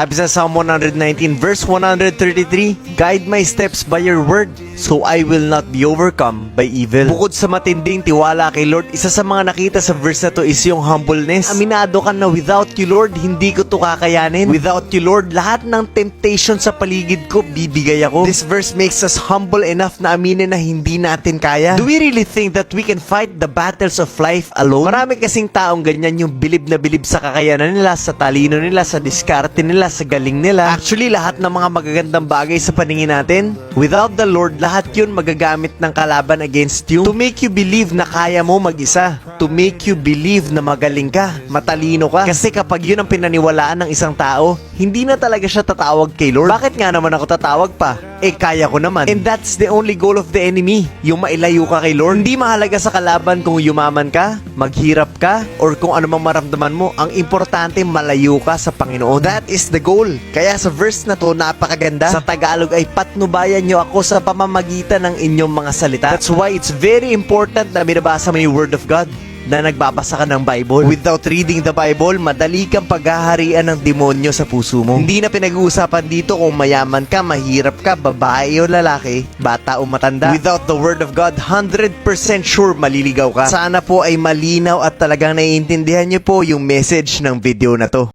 Sabi sa Psalm 119 verse 133, Guide my steps by your word, so I will not be overcome by evil. Bukod sa matinding tiwala kay Lord, isa sa mga nakita sa verse na to is yung humbleness. Aminado ka na without you Lord, hindi ko to kakayanin. Without you Lord, lahat ng temptation sa paligid ko, bibigay ako. This verse makes us humble enough na aminin na hindi natin kaya. Do we really think that we can fight the battles of life alone? Marami kasing taong ganyan, yung bilib na bilib sa kakayanan nila, sa talino nila, sa diskarte nila, sa galing nila. Actually, lahat ng mga magagandang bagay sa paningin natin, without the Lord, lahat yun magagamit ng kalaban against you to make you believe na kaya mo mag-isa, to make you believe na magaling ka, matalino ka. Kasi kapag yun ang pinaniwalaan ng isang tao, hindi na talaga siya tatawag kay Lord. Bakit nga naman ako tatawag pa? Eh kaya ko naman. And that's the only goal of the enemy, yung mailayo ka kay Lord. Hindi mahalaga sa kalaban kung yumaman ka, maghirap ka, or kung ano mang maramdaman mo. Ang importante, malayo ka sa Panginoon. That is the goal. Kaya sa verse na to, napakaganda. Sa Tagalog ay patnubayan nyo ako sa pamamagitan ng inyong mga salita. That's why it's very important na binabasa mo yung Word of God, na nagbabasa ka ng Bible. Without reading the Bible, madali kang paghaharian ng demonyo sa puso mo. Hindi na pinag-uusapan dito kung mayaman ka, mahirap ka, babae o lalaki, bata o matanda. Without the Word of God, 100% sure maliligaw ka. Sana po ay malinaw at talagang naiintindihan niyo po yung message ng video na to.